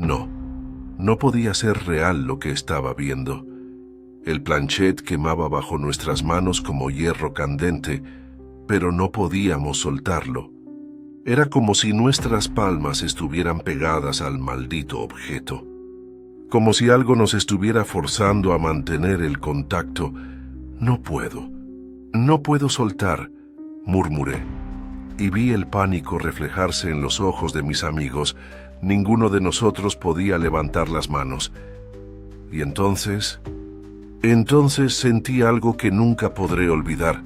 No, no podía ser real lo que estaba viendo. El planchet quemaba bajo nuestras manos como hierro candente, pero no podíamos soltarlo. Era como si nuestras palmas estuvieran pegadas al maldito objeto. Como si algo nos estuviera forzando a mantener el contacto. No puedo soltar, murmuré. Y vi el pánico reflejarse en los ojos de mis amigos. Ninguno de nosotros podía levantar las manos. Y entonces sentí algo que nunca podré olvidar,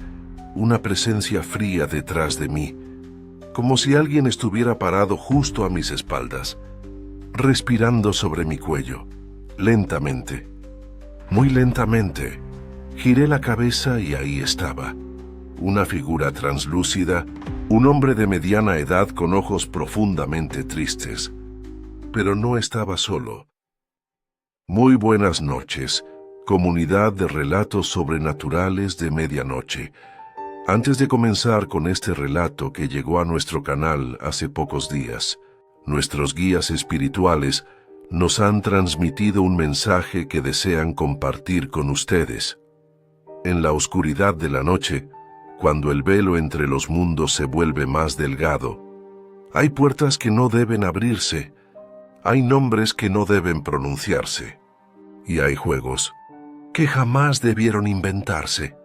una presencia fría detrás de mí, como si alguien estuviera parado justo a mis espaldas, respirando sobre mi cuello, lentamente, muy lentamente. Giré la cabeza y ahí estaba, una figura translúcida, un hombre de mediana edad con ojos profundamente tristes. Pero no estaba solo. Muy buenas noches, comunidad de relatos sobrenaturales de medianoche. Antes de comenzar con este relato que llegó a nuestro canal hace pocos días, nuestros guías espirituales nos han transmitido un mensaje que desean compartir con ustedes. En la oscuridad de la noche, cuando el velo entre los mundos se vuelve más delgado, hay puertas que no deben abrirse, hay nombres que no deben pronunciarse, y hay juegos que jamás debieron inventarse,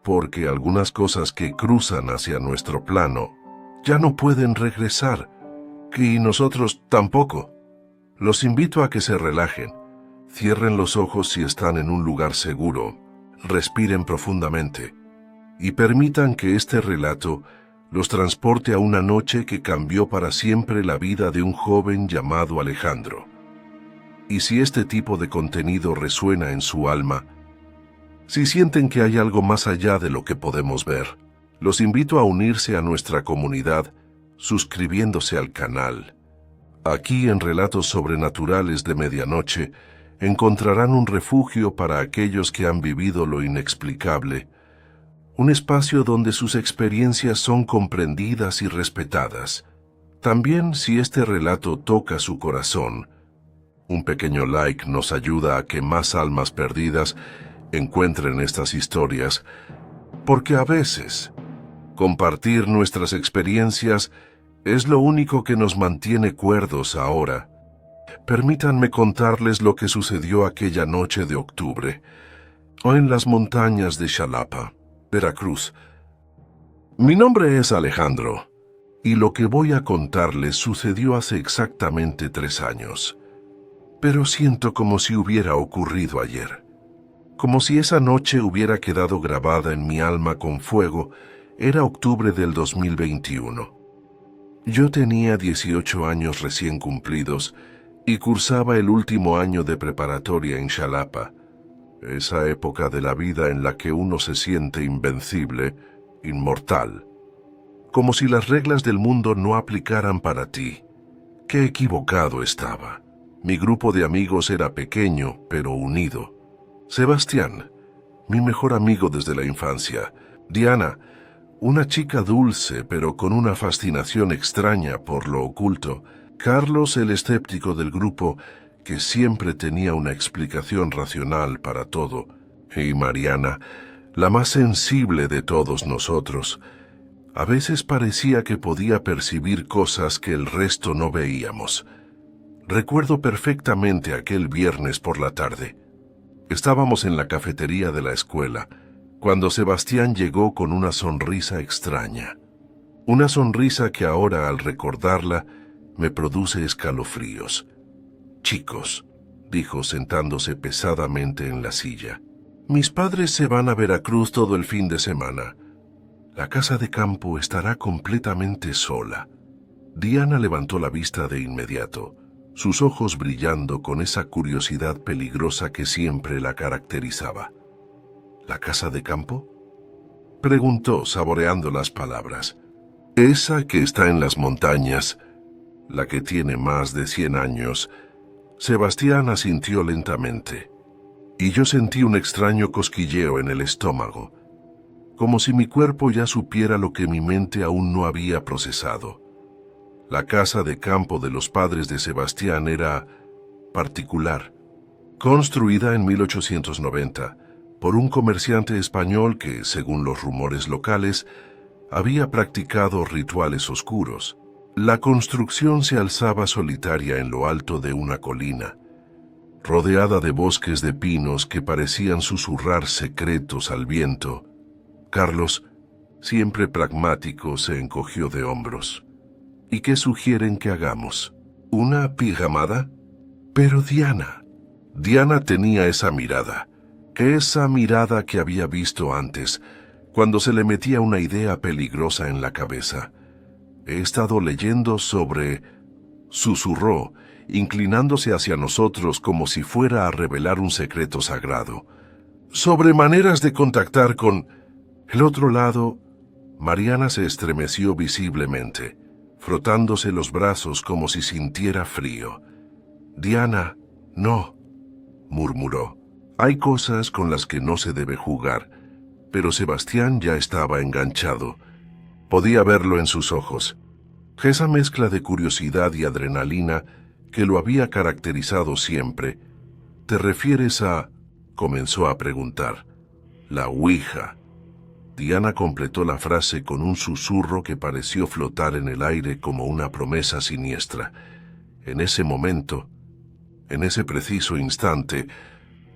porque algunas cosas que cruzan hacia nuestro plano ya no pueden regresar, y nosotros tampoco. Los invito a que se relajen, cierren los ojos si están en un lugar seguro, respiren profundamente, y permitan que este relato los transporte a una noche que cambió para siempre la vida de un joven llamado Alejandro. Y si este tipo de contenido resuena en su alma, si sienten que hay algo más allá de lo que podemos ver, los invito a unirse a nuestra comunidad suscribiéndose al canal. Aquí en Relatos Sobrenaturales de Medianoche encontrarán un refugio para aquellos que han vivido lo inexplicable, un espacio donde sus experiencias son comprendidas y respetadas. También, si este relato toca su corazón, un pequeño like nos ayuda a que más almas perdidas encuentren estas historias, porque a veces compartir nuestras experiencias es lo único que nos mantiene cuerdos ahora. Permítanme contarles lo que sucedió aquella noche de octubre, en las montañas de Xalapa, Veracruz. Mi nombre es Alejandro, y lo que voy a contarles sucedió hace exactamente 3 años. Pero siento como si hubiera ocurrido ayer. Como si esa noche hubiera quedado grabada en mi alma con fuego. Era octubre del 2021. Yo tenía 18 años recién cumplidos y cursaba el último año de preparatoria en Xalapa, esa época de la vida en la que uno se siente invencible, inmortal, como si las reglas del mundo no aplicaran para ti. Qué equivocado estaba. Mi grupo de amigos era pequeño, pero unido. Sebastián, mi mejor amigo desde la infancia. Diana, una chica dulce, pero con una fascinación extraña por lo oculto. Carlos, el escéptico del grupo, que siempre tenía una explicación racional para todo. Y Mariana, la más sensible de todos nosotros. A veces parecía que podía percibir cosas que el resto no veíamos. Recuerdo perfectamente aquel viernes por la tarde. Estábamos en la cafetería de la escuela, cuando Sebastián llegó con una sonrisa extraña. Una sonrisa que ahora, al recordarla, me produce escalofríos. «Chicos», dijo sentándose pesadamente en la silla, «mis padres se van a Veracruz todo el fin de semana. La casa de campo estará completamente sola». Diana levantó la vista de inmediato, sus ojos brillando con esa curiosidad peligrosa que siempre la caracterizaba. «¿La casa de campo?», preguntó, saboreando las palabras. «Esa que está en las montañas, la que tiene más de 100 años». Sebastián asintió lentamente, y yo sentí un extraño cosquilleo en el estómago, como si mi cuerpo ya supiera lo que mi mente aún no había procesado. La casa de campo de los padres de Sebastián era particular, construida en 1890 por un comerciante español que, según los rumores locales, había practicado rituales oscuros. La construcción se alzaba solitaria en lo alto de una colina, rodeada de bosques de pinos que parecían susurrar secretos al viento. Carlos, siempre pragmático, se encogió de hombros. ¿Y qué sugieren que hagamos? ¿Una pijamada? Pero Diana tenía esa mirada que había visto antes, cuando se le metía una idea peligrosa en la cabeza. He estado leyendo sobre... Susurró, inclinándose hacia nosotros como si fuera a revelar un secreto sagrado. Sobre maneras de contactar con... El otro lado... Mariana se estremeció visiblemente, frotándose los brazos como si sintiera frío. Diana, no, murmuró. Hay cosas con las que no se debe jugar, pero Sebastián ya estaba enganchado. Podía verlo en sus ojos. Esa mezcla de curiosidad y adrenalina que lo había caracterizado siempre. ¿Te refieres a...? Comenzó a preguntar. La Ouija. Diana completó la frase con un susurro que pareció flotar en el aire como una promesa siniestra. En ese momento, en ese preciso instante,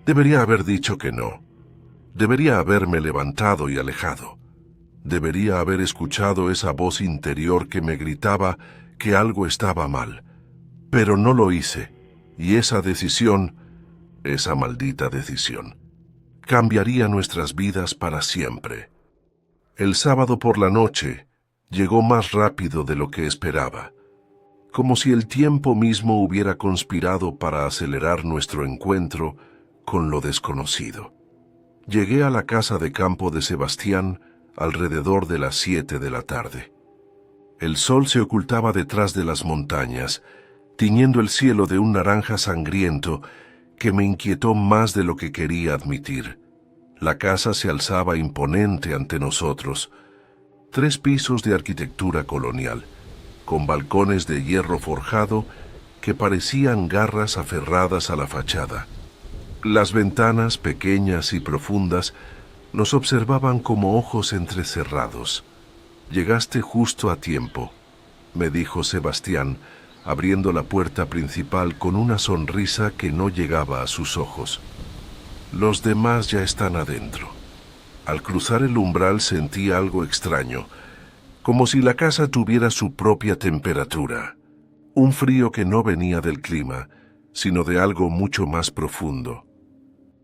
debería haber dicho que no. Debería haberme levantado y alejado. Debería haber escuchado esa voz interior que me gritaba que algo estaba mal. Pero no lo hice, y esa decisión, esa maldita decisión, cambiaría nuestras vidas para siempre. El sábado por la noche llegó más rápido de lo que esperaba, como si el tiempo mismo hubiera conspirado para acelerar nuestro encuentro con lo desconocido. Llegué a la casa de campo de Sebastián alrededor de las 7 de la tarde. El sol se ocultaba detrás de las montañas, tiñendo el cielo de un naranja sangriento que me inquietó más de lo que quería admitir. La casa se alzaba imponente ante nosotros. 3 pisos de arquitectura colonial, con balcones de hierro forjado que parecían garras aferradas a la fachada. Las ventanas, pequeñas y profundas, nos observaban como ojos entrecerrados. Llegaste justo a tiempo, me dijo Sebastián, abriendo la puerta principal con una sonrisa que no llegaba a sus ojos. Los demás ya están adentro. Al cruzar el umbral sentí algo extraño, como si la casa tuviera su propia temperatura. Un frío que no venía del clima, sino de algo mucho más profundo.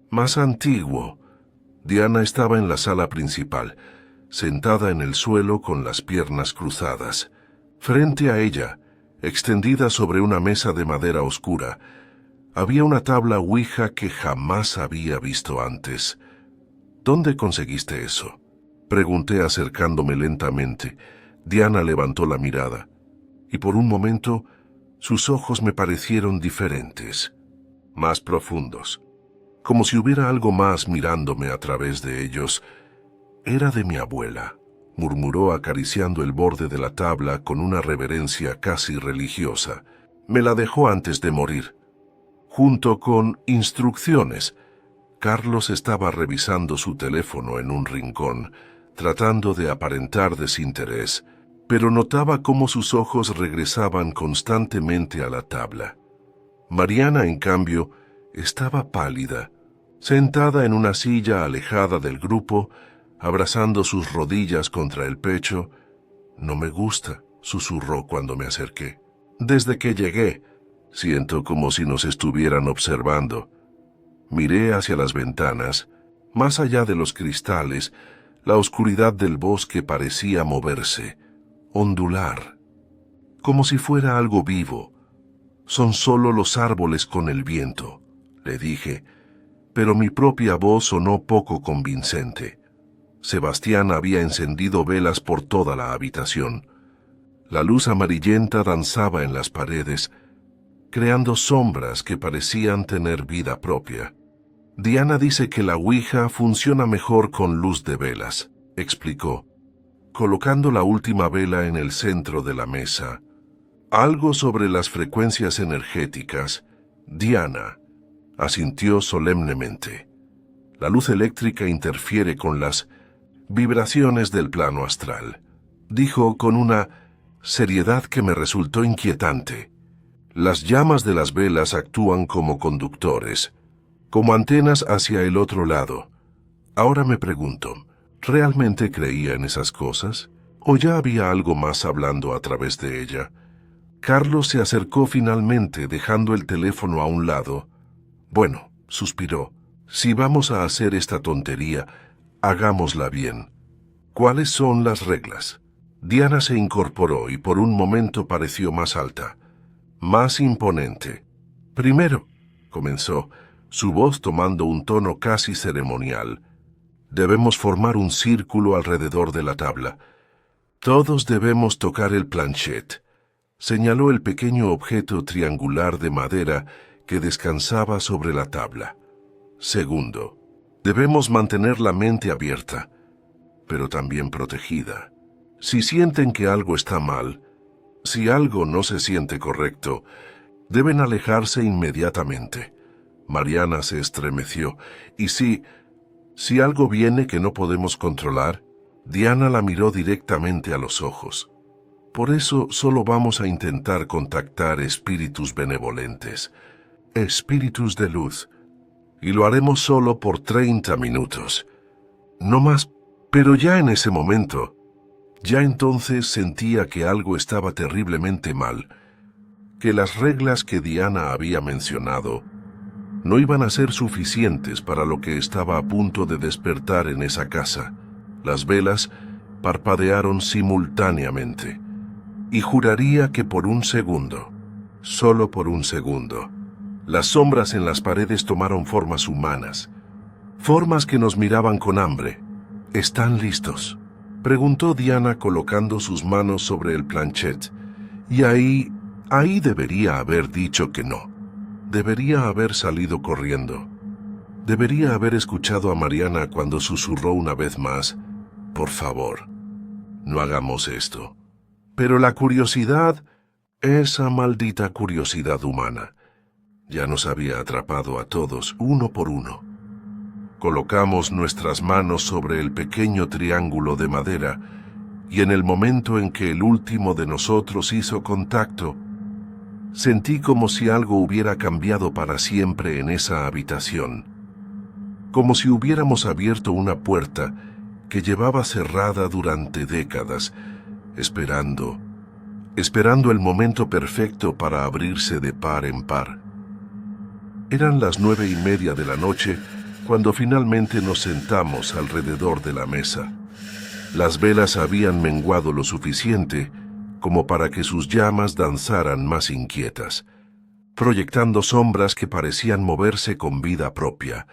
Más antiguo. Diana estaba en la sala principal, sentada en el suelo con las piernas cruzadas. Frente a ella, extendida sobre una mesa de madera oscura, había una tabla Ouija que jamás había visto antes. ¿Dónde conseguiste eso?, pregunté acercándome lentamente. Diana levantó la mirada, y por un momento sus ojos me parecieron diferentes, más profundos, como si hubiera algo más mirándome a través de ellos. Era de mi abuela, murmuró acariciando el borde de la tabla con una reverencia casi religiosa. Me la dejó antes de morir, junto con instrucciones. Carlos estaba revisando su teléfono en un rincón, tratando de aparentar desinterés, pero notaba cómo sus ojos regresaban constantemente a la tabla. Mariana, en cambio, estaba pálida, sentada en una silla alejada del grupo, abrazando sus rodillas contra el pecho. No me gusta, susurró cuando me acerqué. Desde que llegué, siento como si nos estuvieran observando. Miré hacia las ventanas. Más allá de los cristales, la oscuridad del bosque parecía moverse, ondular, como si fuera algo vivo. Son solo los árboles con el viento, le dije, pero mi propia voz sonó poco convincente. Sebastián había encendido velas por toda la habitación. La luz amarillenta danzaba en las paredes, creando sombras que parecían tener vida propia. Diana dice que la Ouija funciona mejor con luz de velas, explicó, colocando la última vela en el centro de la mesa. Algo sobre las frecuencias energéticas, Diana, asintió solemnemente. La luz eléctrica interfiere con las vibraciones del plano astral, dijo con una seriedad que me resultó inquietante. Las llamas de las velas actúan como conductores, como antenas hacia el otro lado. Ahora me pregunto, ¿realmente creía en esas cosas? ¿O ya había algo más hablando a través de ella? Carlos se acercó finalmente, dejando el teléfono a un lado. Bueno, suspiró, si vamos a hacer esta tontería, hagámosla bien. ¿Cuáles son las reglas? Diana se incorporó y por un momento pareció más alta, más imponente. Primero, comenzó, su voz tomando un tono casi ceremonial, debemos formar un círculo alrededor de la tabla. Todos debemos tocar el planchet. Señaló el pequeño objeto triangular de madera que descansaba sobre la tabla. Segundo, debemos mantener la mente abierta, pero también protegida. Si sienten que algo está mal, si algo no se siente correcto, deben alejarse inmediatamente. Mariana se estremeció, y si algo viene que no podemos controlar, Diana la miró directamente a los ojos. Por eso solo vamos a intentar contactar espíritus benevolentes, espíritus de luz, y lo haremos solo por 30 minutos. No más, pero ya en ese momento, ya entonces sentía que algo estaba terriblemente mal, que las reglas que Diana había mencionado no iban a ser suficientes para lo que estaba a punto de despertar en esa casa. Las velas parpadearon simultáneamente, y juraría que por un segundo, solo por un segundo, las sombras en las paredes tomaron formas humanas, formas que nos miraban con hambre. ¿Están listos?, preguntó Diana colocando sus manos sobre el planchet, y ahí debería haber dicho que no. Debería haber salido corriendo. Debería haber escuchado a Mariana cuando susurró una vez más, «Por favor, no hagamos esto». Pero la curiosidad, esa maldita curiosidad humana, ya nos había atrapado a todos, uno por uno. Colocamos nuestras manos sobre el pequeño triángulo de madera, y en el momento en que el último de nosotros hizo contacto, sentí como si algo hubiera cambiado para siempre en esa habitación, como si hubiéramos abierto una puerta que llevaba cerrada durante décadas, esperando el momento perfecto para abrirse de par en par. Eran las 9:30 de la noche cuando finalmente nos sentamos alrededor de la mesa. Las velas habían menguado lo suficiente como para que sus llamas danzaran más inquietas, proyectando sombras que parecían moverse con vida propia.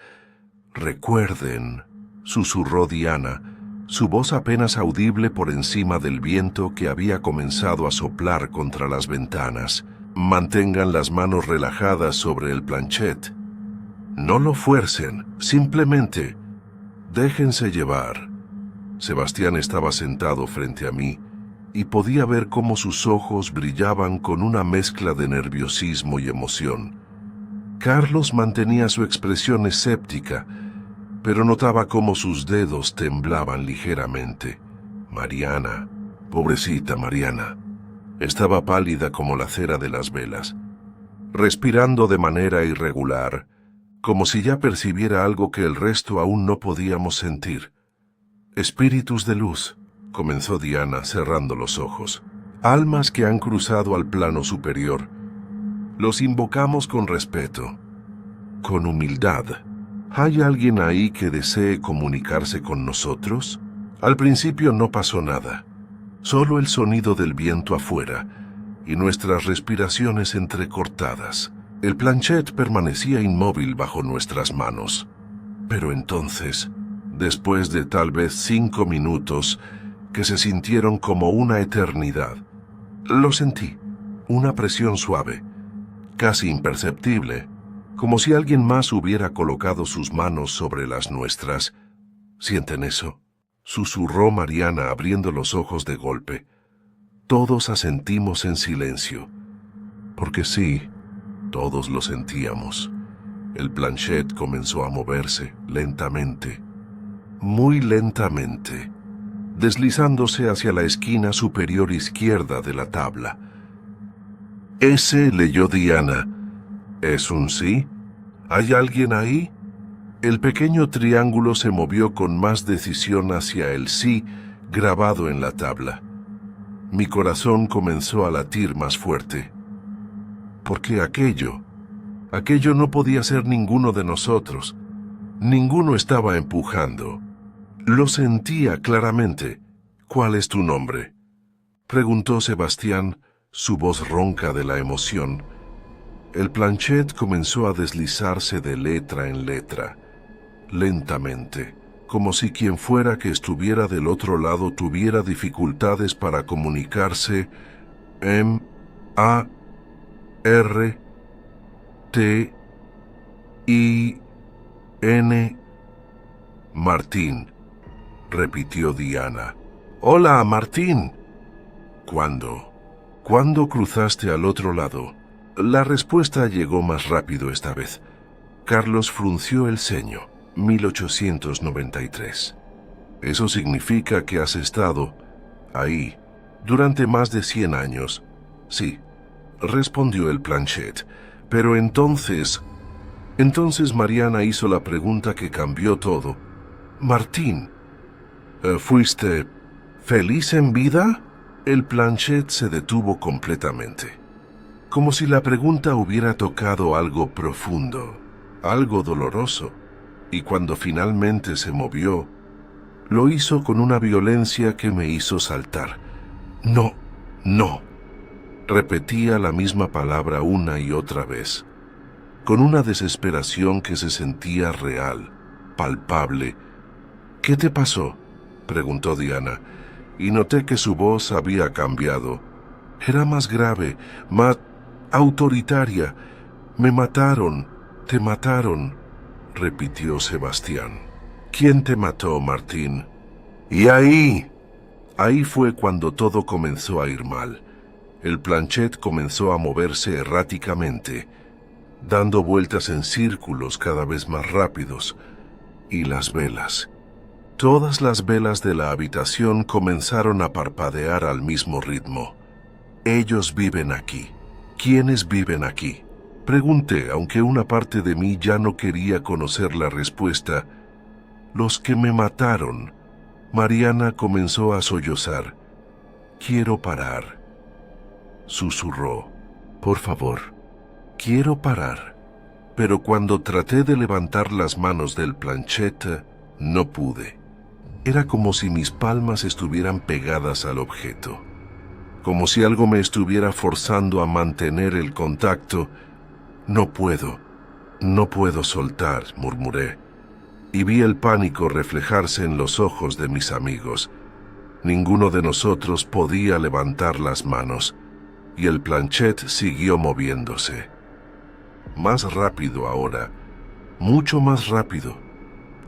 «Recuerden», susurró Diana, su voz apenas audible por encima del viento que había comenzado a soplar contra las ventanas. «Mantengan las manos relajadas sobre el planchet. No lo fuercen, simplemente déjense llevar». Sebastián estaba sentado frente a mí, y podía ver cómo sus ojos brillaban con una mezcla de nerviosismo y emoción. Carlos mantenía su expresión escéptica, pero notaba cómo sus dedos temblaban ligeramente. Mariana, pobrecita Mariana, estaba pálida como la cera de las velas, respirando de manera irregular, como si ya percibiera algo que el resto aún no podíamos sentir. «Espíritus de luz», comenzó Diana cerrando los ojos, «almas que han cruzado al plano superior. Los invocamos con respeto, con humildad. ¿Hay alguien ahí que desee comunicarse con nosotros?» Al principio no pasó nada, solo el sonido del viento afuera y nuestras respiraciones entrecortadas. El planchet permanecía inmóvil bajo nuestras manos. Pero entonces, después de tal vez 5 minutos, que se sintieron como una eternidad, lo sentí, una presión suave, casi imperceptible, como si alguien más hubiera colocado sus manos sobre las nuestras. «¿Sienten eso?», susurró Mariana abriendo los ojos de golpe. Todos asentimos en silencio, porque sí, Todos lo sentíamos. El planchet comenzó a moverse lentamente, muy lentamente, deslizándose hacia la esquina superior izquierda de la tabla. «Ese», leyó Diana. «¿Es un sí? ¿Hay alguien ahí?» El pequeño triángulo se movió con más decisión hacia el sí grabado en la tabla. Mi corazón comenzó a latir más fuerte. Porque aquello no podía ser ninguno de nosotros. Ninguno estaba empujando. Lo sentía claramente. «¿Cuál es tu nombre?», preguntó Sebastián, su voz ronca de la emoción. El planchet comenzó a deslizarse de letra en letra, lentamente, como si quien fuera que estuviera del otro lado tuviera dificultades para comunicarse. M-A-R-T-I-N. «Martín», repitió Diana. «Hola, Martín». ¿Cuándo cruzaste al otro lado?» La respuesta llegó más rápido esta vez. Carlos frunció el ceño. 1893. «Eso significa que has estado ahí durante más de 100 años. Sí», respondió el planchet. «Pero entonces Mariana hizo la pregunta que cambió todo. Martín, ¿fuiste feliz en vida?» El planchet se detuvo completamente, como si la pregunta hubiera tocado algo profundo, algo doloroso, y cuando finalmente se movió, lo hizo con una violencia que me hizo saltar. «No, no», repetía la misma palabra una y otra vez, con una desesperación que se sentía real, palpable. «¿Qué te pasó?», preguntó Diana, y noté que su voz había cambiado. Era más grave, más autoritaria. «Me mataron, te mataron», repitió Sebastián. «¿Quién te mató, Martín?» «Y ahí fue cuando todo comenzó a ir mal. El planchet comenzó a moverse erráticamente, dando vueltas en círculos cada vez más rápidos, y las velas. Todas las velas de la habitación comenzaron a parpadear al mismo ritmo. «Ellos viven aquí». «¿Quiénes viven aquí?», pregunté, aunque una parte de mí ya no quería conocer la respuesta. «Los que me mataron». Mariana comenzó a sollozar. «Quiero parar», susurró. «Por favor, quiero parar». Pero cuando traté de levantar las manos del planchet, no pude. Era como si mis palmas estuvieran pegadas al objeto, como si algo me estuviera forzando a mantener el contacto. No puedo soltar», murmuré, y vi el pánico reflejarse en los ojos de mis amigos. Ninguno de nosotros podía levantar las manos, y el planchet siguió moviéndose. Más rápido ahora, mucho más rápido.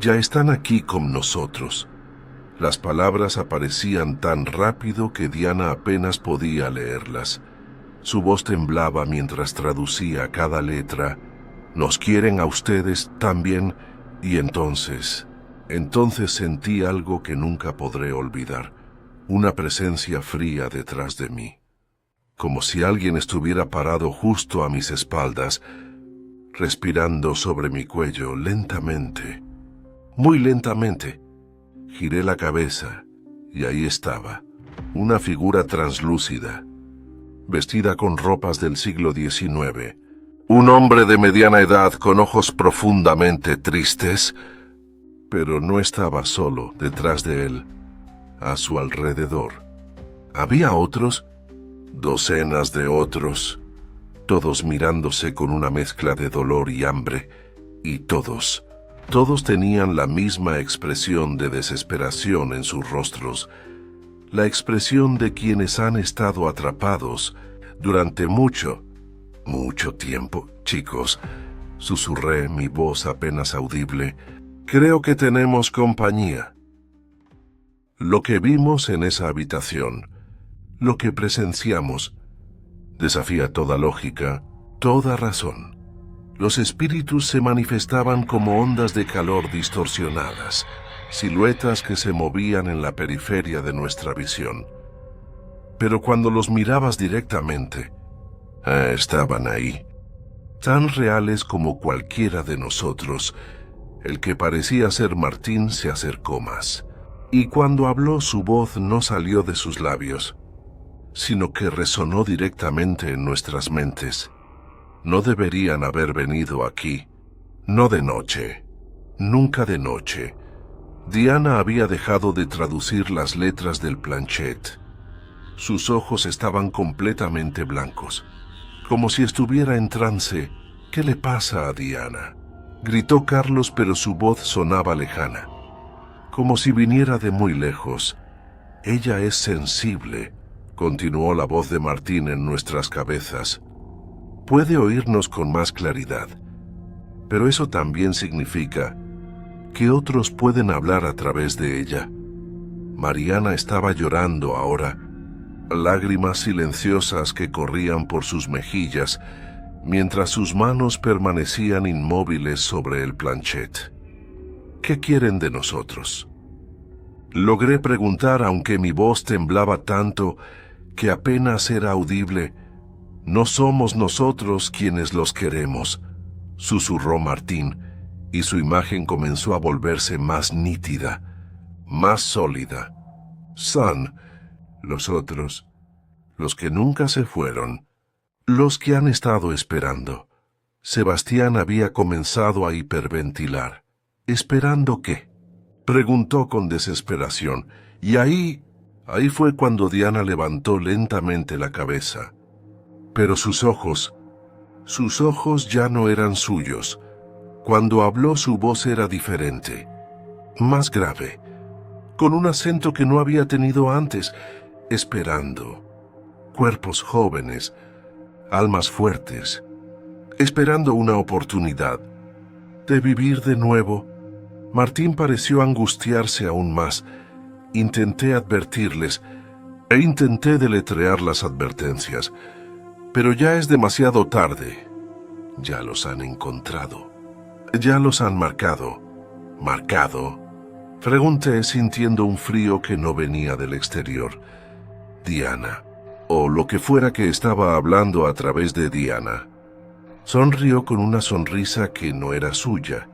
«Ya están aquí con nosotros». Las palabras aparecían tan rápido que Diana apenas podía leerlas. Su voz temblaba mientras traducía cada letra. «Nos quieren a ustedes también». Y entonces sentí algo que nunca podré olvidar. Una presencia fría detrás de mí. Como si alguien estuviera parado justo a mis espaldas, respirando sobre mi cuello lentamente, muy lentamente. Giré la cabeza y ahí estaba, una figura translúcida, vestida con ropas del siglo XIX. Un hombre de mediana edad con ojos profundamente tristes, pero no estaba solo detrás de él. A su alrededor había otros, docenas de otros, todos mirándose con una mezcla de dolor y hambre, y todos tenían la misma expresión de desesperación en sus rostros, la expresión de quienes han estado atrapados durante mucho tiempo. «Chicos», susurré, mi voz apenas audible, «creo que tenemos compañía». Lo que vimos en esa habitación, lo que presenciamos, desafía toda lógica, Toda razón. Los espíritus se manifestaban como ondas de calor distorsionadas, siluetas que se movían en la periferia de nuestra visión. Pero cuando los mirabas directamente, estaban ahí, tan reales como cualquiera de nosotros. El que parecía ser Martín se acercó más, y cuando habló su voz no salió de sus labios, sino que resonó directamente en nuestras mentes. No deberían haber venido aquí, no de noche, nunca de noche. Diana había dejado de traducir las letras del planchet. Sus ojos estaban completamente blancos, como si estuviera en trance. ¿Qué le pasa a Diana?, gritó Carlos, pero su voz sonaba lejana, como si viniera de muy lejos. Ella es sensible, continuó la voz de Martín en nuestras cabezas. Puede oírnos con más claridad, pero eso también significa que otros pueden hablar a través de ella. Mariana estaba llorando ahora, lágrimas silenciosas que corrían por sus mejillas, mientras sus manos permanecían inmóviles sobre el planchet. ¿Qué quieren de nosotros?, logré preguntar, aunque mi voz temblaba tanto que apenas era audible. No somos nosotros quienes los queremos, susurró Martín, y su imagen comenzó a volverse más nítida, más sólida. Son los otros, los que nunca se fueron, los que han estado esperando. Sebastián había comenzado a hiperventilar. ¿Esperando qué?, preguntó con desesperación, y ahí fue cuando Diana levantó lentamente la cabeza. Pero sus ojos ya no eran suyos. Cuando habló, su voz era diferente, más grave, con un acento que no había tenido antes. Esperando. Cuerpos jóvenes, almas fuertes, esperando una oportunidad de vivir de nuevo. Martín pareció angustiarse aún más. Intenté advertirles, intenté deletrear las advertencias, pero ya es demasiado tarde. Ya los han encontrado. Ya los han marcado. ¿Marcado?, pregunté, sintiendo un frío que no venía del exterior. Diana, o lo que fuera que estaba hablando a través de Diana, sonrió con una sonrisa que no era suya.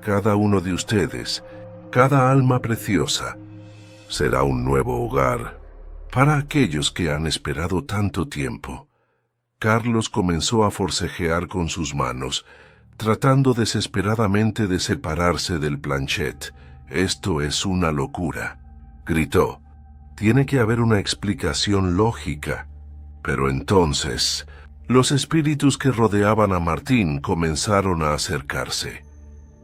Cada uno de ustedes, cada alma preciosa, será un nuevo hogar para aquellos que han esperado tanto tiempo. Carlos comenzó a forcejear con sus manos, tratando desesperadamente de separarse del planchet. «Esto es una locura», gritó. «Tiene que haber una explicación lógica». Pero entonces, los espíritus que rodeaban a Martín comenzaron a acercarse,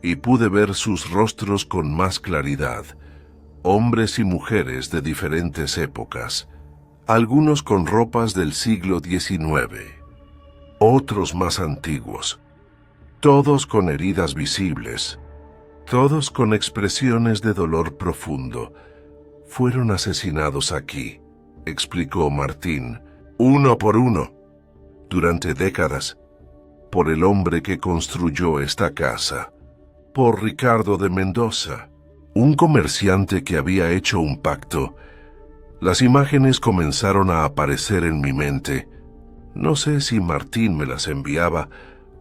y pude ver sus rostros con más claridad. Hombres y mujeres de diferentes épocas, algunos con ropas del siglo XIX, otros más antiguos, todos con heridas visibles, todos con expresiones de dolor profundo. «Fueron asesinados aquí», explicó Martín, «uno por uno, durante décadas, por el hombre que construyó esta casa, por Ricardo de Mendoza, un comerciante que había hecho un pacto». Las imágenes comenzaron a aparecer en mi mente. No sé si Martín me las enviaba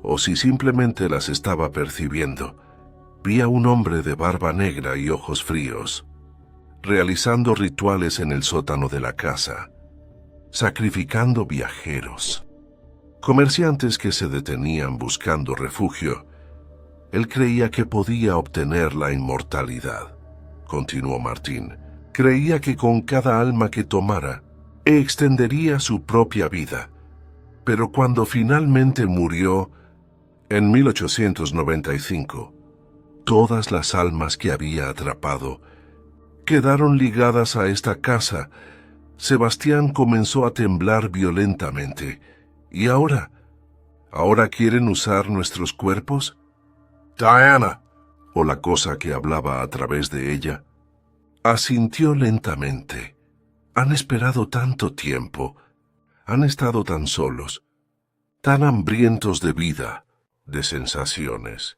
o si simplemente las estaba percibiendo. Vi a un hombre de barba negra y ojos fríos, realizando rituales en el sótano de la casa, sacrificando viajeros, comerciantes que se detenían buscando refugio. Él creía que podía obtener la inmortalidad, continuó Martín. Creía que con cada alma que tomara, extendería su propia vida. Pero cuando finalmente murió, en 1895, todas las almas que había atrapado quedaron ligadas a esta casa. Sebastián comenzó a temblar violentamente. ¿Y ahora quieren usar nuestros cuerpos? Diana, o la cosa que hablaba a través de ella, asintió lentamente. Han esperado tanto tiempo, han estado tan solos. tan hambrientos de vida, de sensaciones,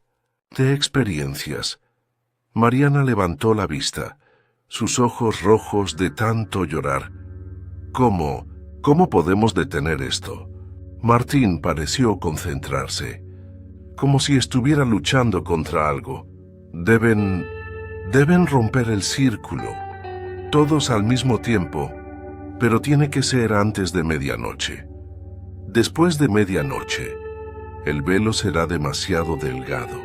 de experiencias. Mariana levantó la vista, sus ojos rojos de tanto llorar. ¿Cómo podemos detener esto? Martín pareció concentrarse, como si estuviera luchando contra algo. Deben romper el círculo, todos al mismo tiempo, pero tiene que ser antes de medianoche. Después de medianoche, el velo será demasiado delgado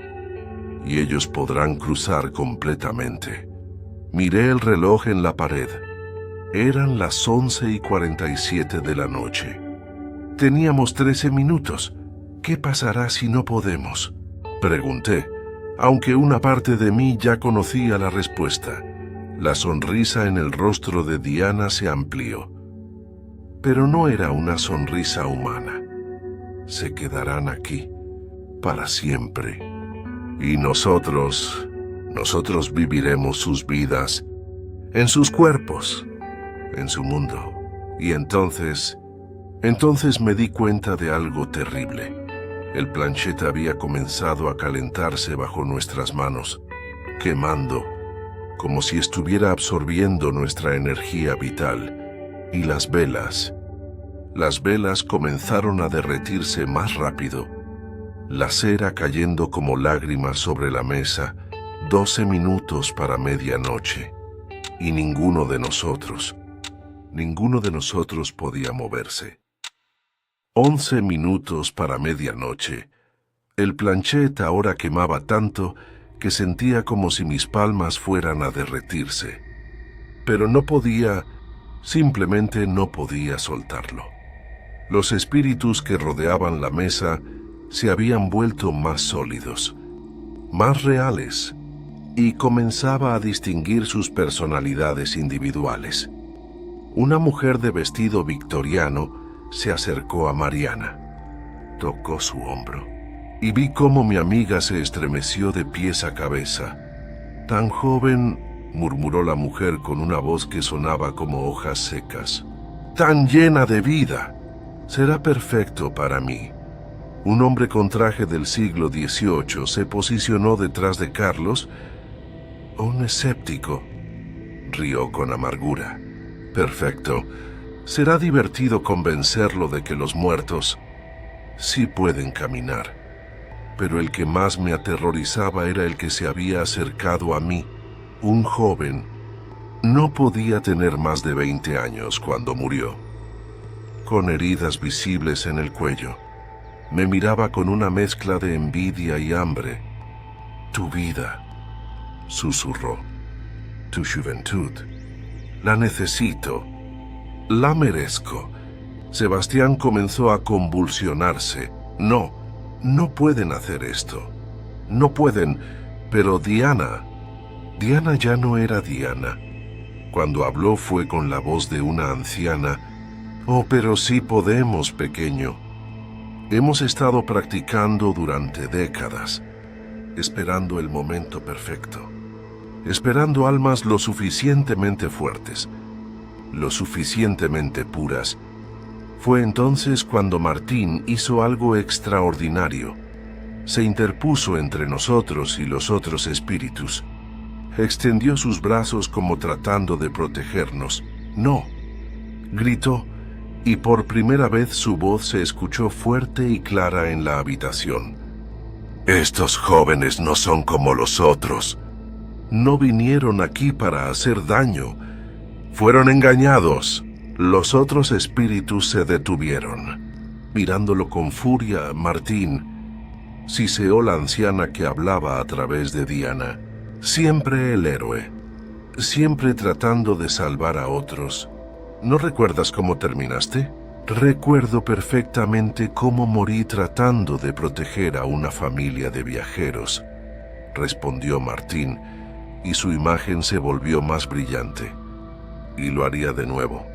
y ellos podrán cruzar completamente. Miré el reloj en la pared. Eran las 11:47 de la noche. Teníamos 13 minutos. ¿Qué pasará si no podemos? Pregunté, aunque una parte de mí ya conocía la respuesta. La sonrisa en el rostro de Diana se amplió. Pero no era una sonrisa humana. Se quedarán aquí, para siempre. Y nosotros viviremos sus vidas, en sus cuerpos, en su mundo. Y entonces me di cuenta de algo terrible. El planchet había comenzado a calentarse bajo nuestras manos, quemando, como si estuviera absorbiendo nuestra energía vital. Y las velas comenzaron a derretirse más rápido, la cera cayendo como lágrimas sobre la mesa. 12 minutos para medianoche, y ninguno de nosotros podía moverse. 11 minutos para medianoche. El planchet ahora quemaba tanto que sentía como si mis palmas fueran a derretirse. Pero simplemente no podía soltarlo. Los espíritus que rodeaban la mesa se habían vuelto más sólidos, más reales, y comenzaba a distinguir sus personalidades individuales. Una mujer de vestido victoriano se acercó a Mariana. Tocó su hombro, y vi cómo mi amiga se estremeció de pies a cabeza. «Tan joven», murmuró la mujer con una voz que sonaba como hojas secas. «Tan llena de vida. Será perfecto para mí». Un hombre con traje del siglo XVIII se posicionó detrás de Carlos. «Un escéptico», rió con amargura. «Perfecto. Será divertido convencerlo de que los muertos sí pueden caminar». Pero el que más me aterrorizaba era el que se había acercado a mí, un joven. No podía tener más de 20 años cuando murió, con heridas visibles en el cuello. Me miraba con una mezcla de envidia y hambre. «Tu vida», susurró. «Tu juventud. La necesito. La merezco». Sebastián comenzó a convulsionarse. No pueden hacer esto. No pueden. Pero Diana ya no era Diana. Cuando habló fue con la voz de una anciana. «Oh, pero sí podemos, pequeño. Hemos estado practicando durante décadas, esperando el momento perfecto, esperando almas lo suficientemente fuertes, lo suficientemente puras». Fue entonces cuando Martín hizo algo extraordinario. Se interpuso entre nosotros y los otros espíritus. Extendió sus brazos como tratando de protegernos. «No», gritó, y por primera vez su voz se escuchó fuerte y clara en la habitación. «Estos jóvenes no son como los otros. No vinieron aquí para hacer daño. Fueron engañados». Los otros espíritus se detuvieron. Mirándolo con furia, Martín siseó la anciana que hablaba a través de Diana. «Siempre el héroe, siempre tratando de salvar a otros. ¿No recuerdas cómo terminaste?» «Recuerdo perfectamente cómo morí tratando de proteger a una familia de viajeros», respondió Martín, y su imagen se volvió más brillante. «Y lo haría de nuevo.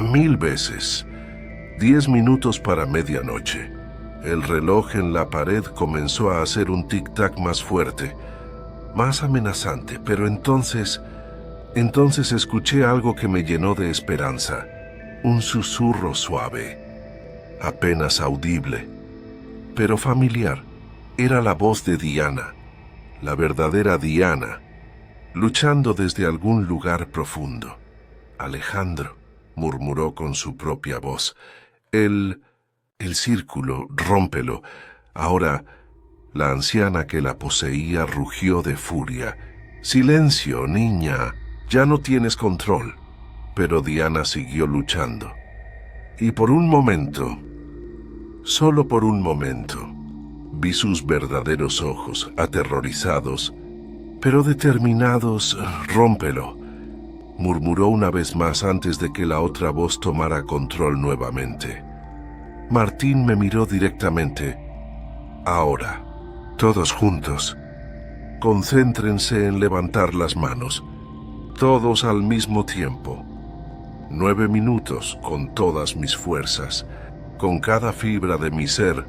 1000 veces». 10 minutos para medianoche. El reloj en la pared comenzó a hacer un tic-tac más fuerte, más amenazante, pero entonces escuché algo que me llenó de esperanza. Un susurro suave, apenas audible. pero familiar. Era la voz de Diana, la verdadera Diana, luchando desde algún lugar profundo. Alejandro, murmuró con su propia voz. El círculo, rómpelo. Ahora, la anciana que la poseía rugió de furia. Silencio, niña, ya no tienes control. Pero Diana siguió luchando. Y por un momento, solo por un momento, vi sus verdaderos ojos, aterrorizados, pero determinados. Rómpelo, murmuró una vez más antes de que la otra voz tomara control nuevamente. Martín me miró directamente. Ahora, todos juntos, concéntrense en levantar las manos, todos al mismo tiempo. 9 minutos con todas mis fuerzas, con cada fibra de mi ser.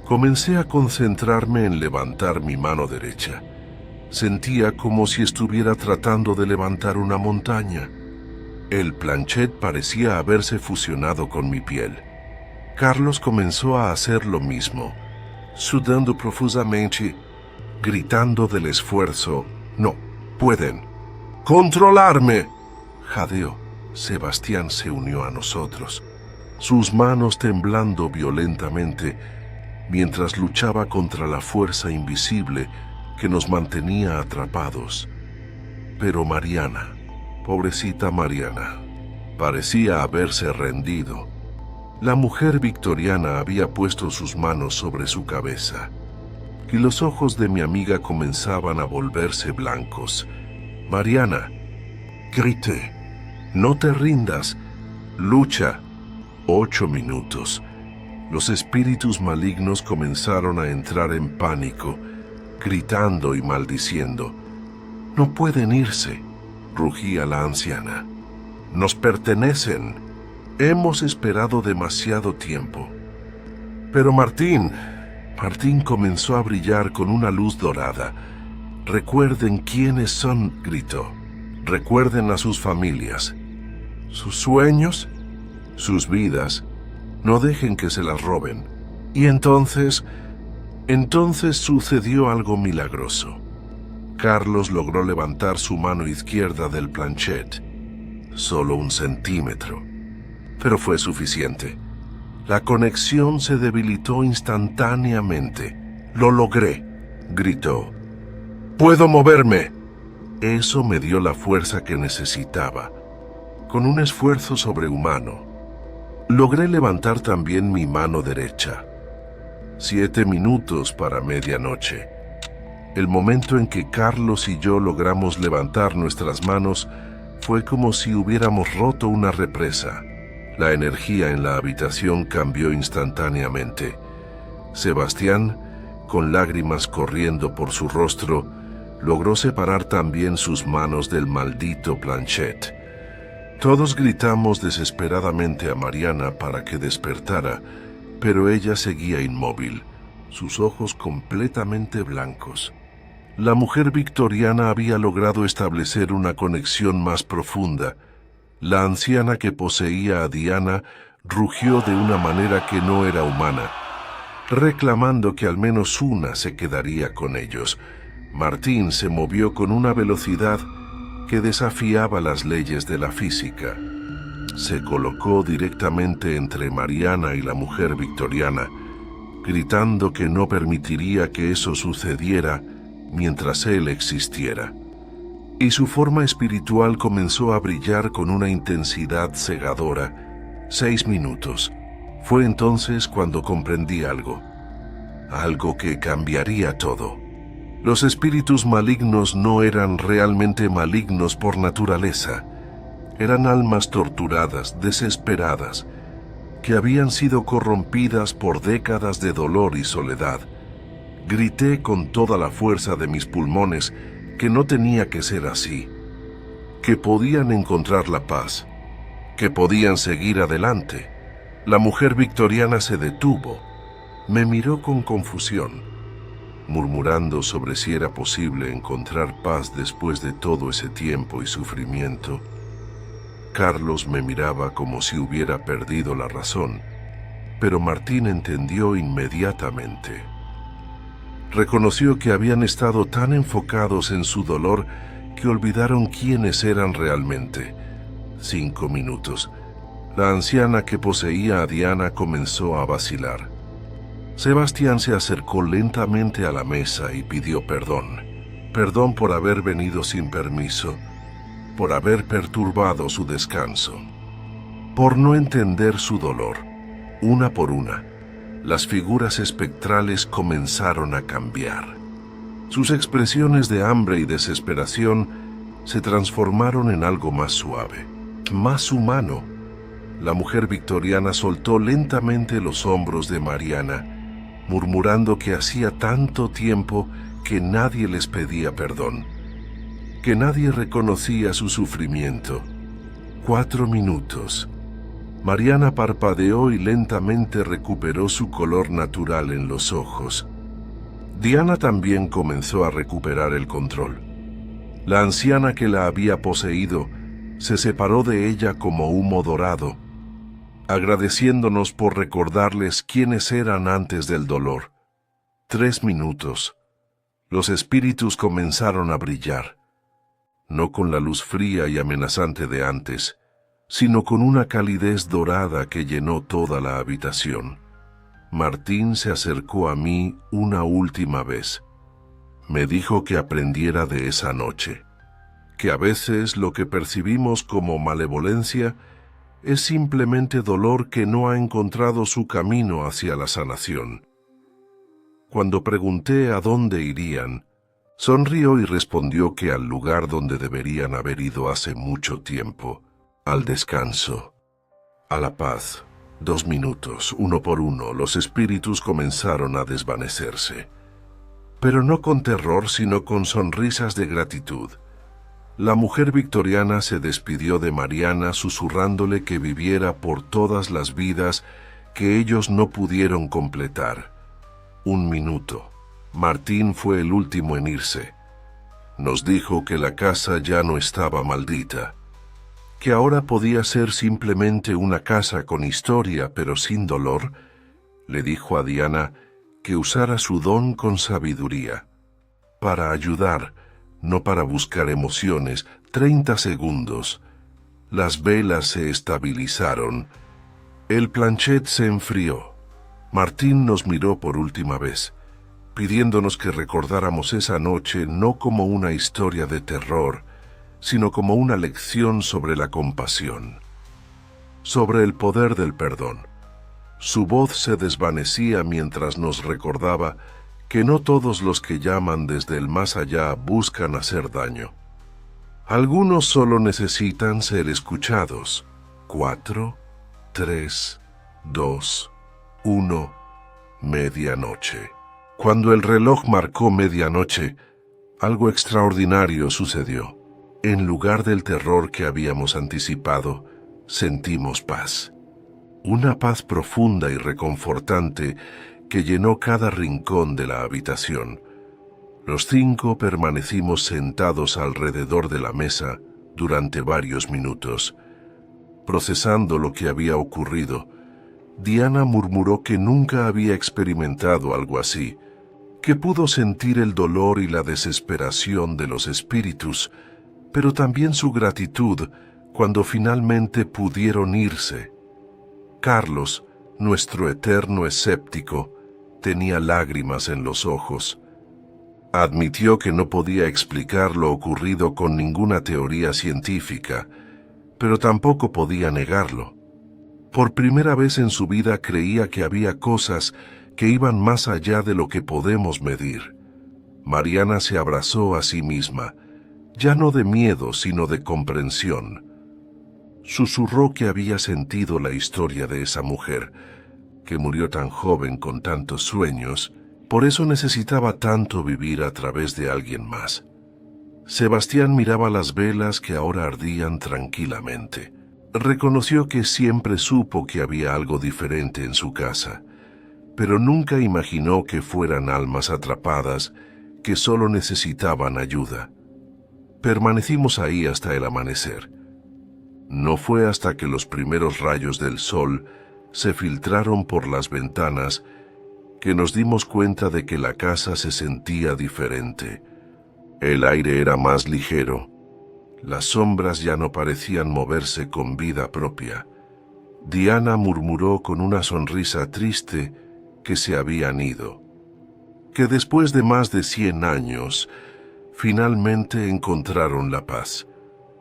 Comencé a concentrarme en levantar mi mano derecha. Sentía como si estuviera tratando de levantar una montaña. El planchet parecía haberse fusionado con mi piel. Carlos comenzó a hacer lo mismo, sudando profusamente, gritando del esfuerzo. «No, pueden. ¡Controlarme!», jadeó. Sebastián se unió a nosotros, sus manos temblando violentamente, mientras luchaba contra la fuerza invisible que nos mantenía atrapados. Pero Mariana, pobrecita Mariana, parecía haberse rendido. La mujer victoriana había puesto sus manos sobre su cabeza, y los ojos de mi amiga comenzaban a volverse blancos. «Mariana», grité, «no te rindas, lucha». 8 minutos. Los espíritus malignos comenzaron a entrar en pánico, gritando y maldiciendo. «No pueden irse», rugía la anciana. «Nos pertenecen. Hemos esperado demasiado tiempo». Pero Martín comenzó a brillar con una luz dorada. «Recuerden quiénes son», gritó. «Recuerden a sus familias, sus sueños, sus vidas. No dejen que se las roben». Y entonces sucedió algo milagroso. Carlos logró levantar su mano izquierda del planchet. Solo 1 centímetro. Pero fue suficiente. La conexión se debilitó instantáneamente. «Lo logré», gritó. «Puedo moverme». Eso me dio la fuerza que necesitaba. Con un esfuerzo sobrehumano, logré levantar también mi mano derecha. 7 minutos para medianoche. El momento en que Carlos y yo logramos levantar nuestras manos fue como si hubiéramos roto una represa. La energía en la habitación cambió instantáneamente. Sebastián, con lágrimas corriendo por su rostro, logró separar también sus manos del maldito planchet. Todos gritamos desesperadamente a Mariana para que despertara, pero ella seguía inmóvil, sus ojos completamente blancos. La mujer victoriana había logrado establecer una conexión más profunda. La anciana que poseía a Diana rugió de una manera que no era humana, reclamando que al menos una se quedaría con ellos. Martín se movió con una velocidad que desafiaba las leyes de la física. Se colocó directamente entre Mariana y la mujer victoriana, gritando que no permitiría que eso sucediera mientras él existiera. Y su forma espiritual comenzó a brillar con una intensidad cegadora. 6 minutos. Fue entonces cuando comprendí algo que cambiaría todo. Los espíritus malignos no eran realmente malignos por naturaleza. Eran almas torturadas, desesperadas, que habían sido corrompidas por décadas de dolor y soledad. Grité con toda la fuerza de mis pulmones que no tenía que ser así, que podían encontrar la paz, que podían seguir adelante. La mujer victoriana se detuvo, me miró con confusión, murmurando sobre si era posible encontrar paz después de todo ese tiempo y sufrimiento. Carlos me miraba como si hubiera perdido la razón. pero Martín entendió inmediatamente. Reconoció que habían estado tan enfocados en su dolor que olvidaron quiénes eran realmente. 5 minutos. La anciana que poseía a Diana comenzó a vacilar. Sebastián se acercó lentamente a la mesa y pidió perdón. Perdón por haber venido sin permiso, por haber perturbado su descanso, por no entender su dolor. Una por una, las figuras espectrales comenzaron a cambiar. Sus expresiones de hambre y desesperación se transformaron en algo más suave, más humano. La mujer victoriana soltó lentamente los hombros de Mariana, murmurando que hacía tanto tiempo que nadie les pedía perdón, que nadie reconocía su sufrimiento. 4 minutos. Mariana parpadeó y lentamente recuperó su color natural en los ojos. Diana también comenzó a recuperar el control. La anciana que la había poseído se separó de ella como humo dorado, agradeciéndonos por recordarles quiénes eran antes del dolor. 3 minutos. Los espíritus comenzaron a brillar, no con la luz fría y amenazante de antes, sino con una calidez dorada que llenó toda la habitación. Martín se acercó a mí una última vez. Me dijo que aprendiera de esa noche, que a veces lo que percibimos como malevolencia es simplemente dolor que no ha encontrado su camino hacia la sanación. Cuando pregunté a dónde irían, sonrió y respondió que al lugar donde deberían haber ido hace mucho tiempo, al descanso, a la paz. 2 minutos, uno por uno, los espíritus comenzaron a desvanecerse. Pero no con terror, sino con sonrisas de gratitud. La mujer victoriana se despidió de Mariana susurrándole que viviera por todas las vidas que ellos no pudieron completar. 1 minuto. Martín fue el último en irse. Nos dijo que la casa ya no estaba maldita, que ahora podía ser simplemente una casa con historia pero sin dolor. Le dijo a Diana que usara su don con sabiduría, para ayudar, no para buscar emociones. 30 segundos. Las velas se estabilizaron. El planchet se enfrió. Martín nos miró por última vez, pidiéndonos que recordáramos esa noche no como una historia de terror, sino como una lección sobre la compasión, sobre el poder del perdón. Su voz se desvanecía mientras nos recordaba que no todos los que llaman desde el más allá buscan hacer daño. Algunos solo necesitan ser escuchados. 4, 3, 2, 1, medianoche. Cuando el reloj marcó medianoche, algo extraordinario sucedió. En lugar del terror que habíamos anticipado, sentimos paz. Una paz profunda y reconfortante que llenó cada rincón de la habitación. Los 5 permanecimos sentados alrededor de la mesa durante varios minutos, procesando lo que había ocurrido. Diana murmuró que nunca había experimentado algo así, que pudo sentir el dolor y la desesperación de los espíritus, pero también su gratitud cuando finalmente pudieron irse. Carlos, nuestro eterno escéptico, tenía lágrimas en los ojos. Admitió que no podía explicar lo ocurrido con ninguna teoría científica, pero tampoco podía negarlo. Por primera vez en su vida creía que había cosas que iban más allá de lo que podemos medir. Mariana se abrazó a sí misma, ya no de miedo, sino de comprensión. Susurró que había sentido la historia de esa mujer, que murió tan joven con tantos sueños, por eso necesitaba tanto vivir a través de alguien más. Sebastián miraba las velas que ahora ardían tranquilamente. Reconoció que siempre supo que había algo diferente en su casa, pero nunca imaginó que fueran almas atrapadas que solo necesitaban ayuda. Permanecimos ahí hasta el amanecer. No fue hasta que los primeros rayos del sol se filtraron por las ventanas que nos dimos cuenta de que la casa se sentía diferente. El aire era más ligero. Las sombras ya no parecían moverse con vida propia. Diana murmuró con una sonrisa triste que se habían ido, que después de más de 100 años, finalmente encontraron la paz.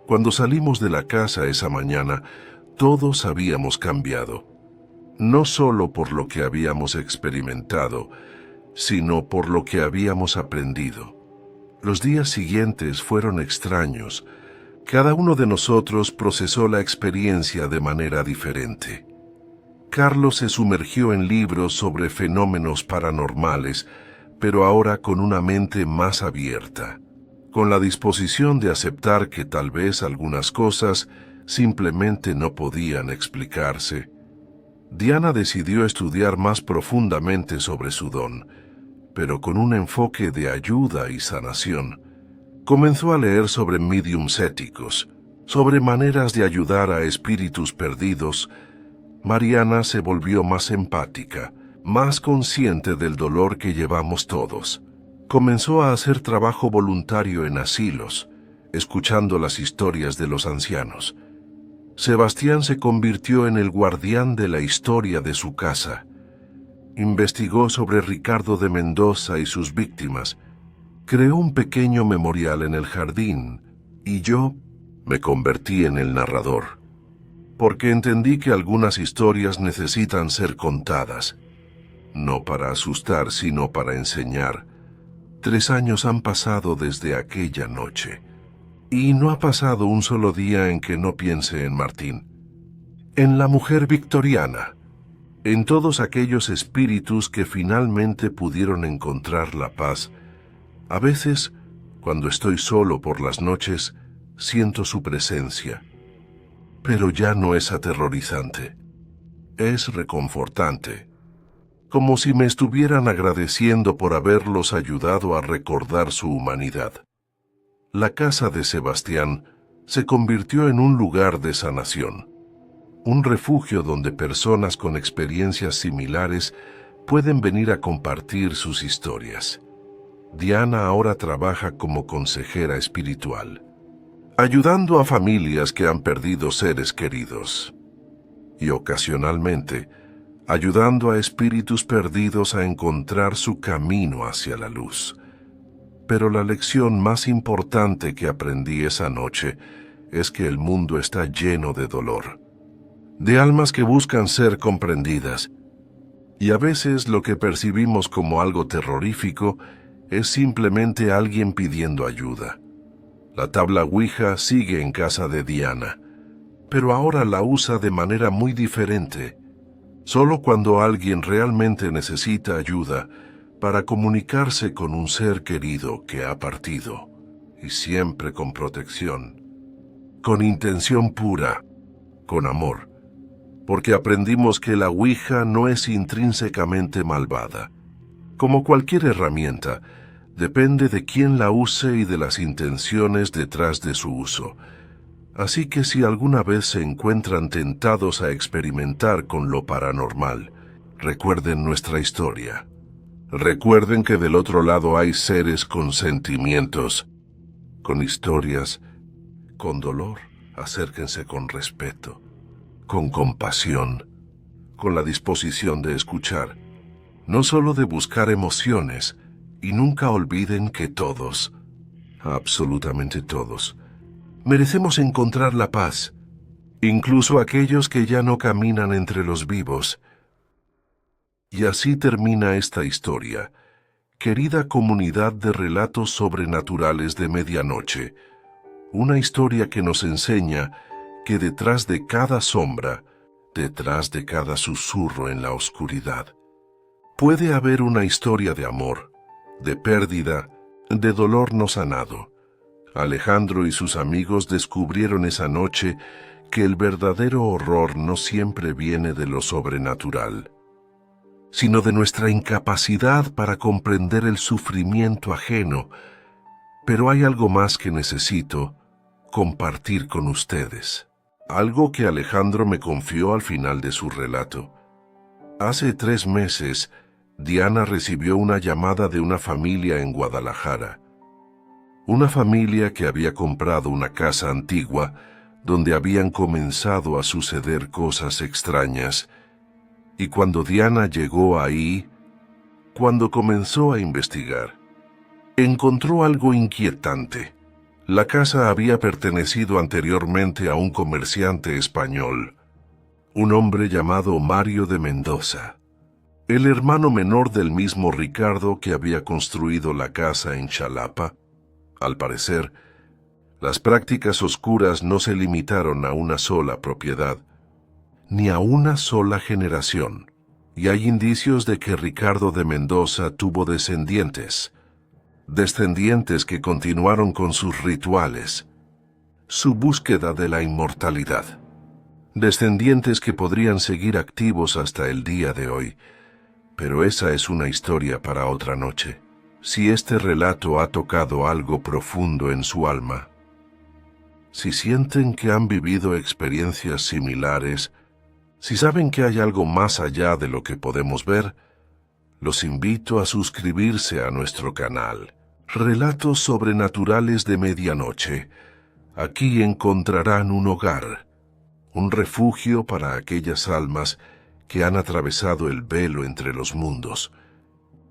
Cuando salimos de la casa esa mañana, todos habíamos cambiado, no solo por lo que habíamos experimentado, sino por lo que habíamos aprendido. Los días siguientes fueron extraños. Cada uno de nosotros procesó la experiencia de manera diferente. Carlos se sumergió en libros sobre fenómenos paranormales, pero ahora con una mente más abierta, con la disposición de aceptar que tal vez algunas cosas simplemente no podían explicarse. Diana decidió estudiar más profundamente sobre su don, pero con un enfoque de ayuda y sanación. Comenzó a leer sobre mediums éticos, sobre maneras de ayudar a espíritus perdidos. Mariana se volvió más empática, más consciente del dolor que llevamos todos. Comenzó a hacer trabajo voluntario en asilos, escuchando las historias de los ancianos. Sebastián se convirtió en el guardián de la historia de su casa. Investigó sobre Ricardo de Mendoza y sus víctimas. Creó un pequeño memorial en el jardín, y yo me convertí en el narrador, porque entendí que algunas historias necesitan ser contadas, no para asustar, sino para enseñar. 3 años han pasado desde aquella noche, y no ha pasado un solo día en que no piense en Martín, en la mujer victoriana, en todos aquellos espíritus que finalmente pudieron encontrar la paz. A veces, cuando estoy solo por las noches, siento su presencia, pero ya no es aterrorizante, es reconfortante, como si me estuvieran agradeciendo por haberlos ayudado a recordar su humanidad. La casa de Sebastián se convirtió en un lugar de sanación, un refugio donde personas con experiencias similares pueden venir a compartir sus historias. Diana ahora trabaja como consejera espiritual, ayudando a familias que han perdido seres queridos, y ocasionalmente ayudando a espíritus perdidos a encontrar su camino hacia la luz. Pero la lección más importante que aprendí esa noche es que el mundo está lleno de dolor, de almas que buscan ser comprendidas, y a veces lo que percibimos como algo terrorífico es simplemente alguien pidiendo ayuda. La tabla Ouija sigue en casa de Diana, pero ahora la usa de manera muy diferente. Solo cuando alguien realmente necesita ayuda para comunicarse con un ser querido que ha partido, y siempre con protección, con intención pura, con amor, porque aprendimos que la Ouija no es intrínsecamente malvada. Como cualquier herramienta, depende de quién la use y de las intenciones detrás de su uso. Así que si alguna vez se encuentran tentados a experimentar con lo paranormal, recuerden nuestra historia. Recuerden que del otro lado hay seres con sentimientos, con historias, con dolor. Acérquense con respeto, con compasión, con la disposición de escuchar, no solo de buscar emociones, y nunca olviden que todos, absolutamente todos, merecemos encontrar la paz, incluso aquellos que ya no caminan entre los vivos. Y así termina esta historia, querida comunidad de relatos sobrenaturales de medianoche, una historia que nos enseña que detrás de cada sombra, detrás de cada susurro en la oscuridad, puede haber una historia de amor, de pérdida, de dolor no sanado. Alejandro y sus amigos descubrieron esa noche que el verdadero horror no siempre viene de lo sobrenatural, sino de nuestra incapacidad para comprender el sufrimiento ajeno. Pero hay algo más que necesito compartir con ustedes, algo que Alejandro me confió al final de su relato. Hace 3 meses, Diana recibió una llamada de una familia en Guadalajara. Una familia que había comprado una casa antigua donde habían comenzado a suceder cosas extrañas. Y cuando Diana llegó ahí, cuando comenzó a investigar, encontró algo inquietante. La casa había pertenecido anteriormente a un comerciante español, un hombre llamado Mario de Mendoza, el hermano menor del mismo Ricardo que había construido la casa en Xalapa. Al parecer, las prácticas oscuras no se limitaron a una sola propiedad, ni a una sola generación, y hay indicios de que Ricardo de Mendoza tuvo descendientes que continuaron con sus rituales, su búsqueda de la inmortalidad, descendientes que podrían seguir activos hasta el día de hoy, pero esa es una historia para otra noche. Si este relato ha tocado algo profundo en su alma, si sienten que han vivido experiencias similares, si saben que hay algo más allá de lo que podemos ver, los invito a suscribirse a nuestro canal, Relatos Sobrenaturales de Medianoche. Aquí encontrarán un hogar, un refugio para aquellas almas que han atravesado el velo entre los mundos.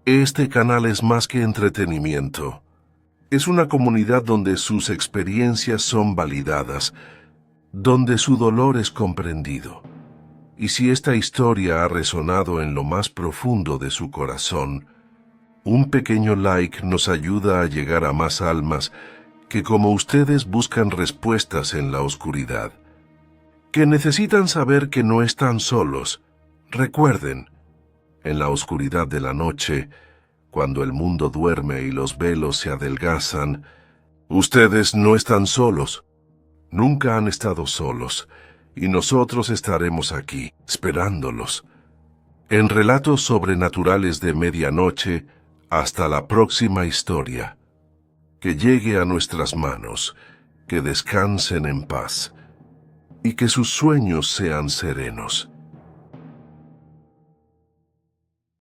Este canal es más que entretenimiento. Es una comunidad donde sus experiencias son validadas, donde su dolor es comprendido. Y si esta historia ha resonado en lo más profundo de su corazón, un pequeño like nos ayuda a llegar a más almas que como ustedes buscan respuestas en la oscuridad, que necesitan saber que no están solos. Recuerden, en la oscuridad de la noche, cuando el mundo duerme y los velos se adelgazan, ustedes no están solos. Nunca han estado solos, y nosotros estaremos aquí, esperándolos. En Relatos Sobrenaturales de Medianoche, hasta la próxima historia. Que llegue a nuestras manos, que descansen en paz, y que sus sueños sean serenos.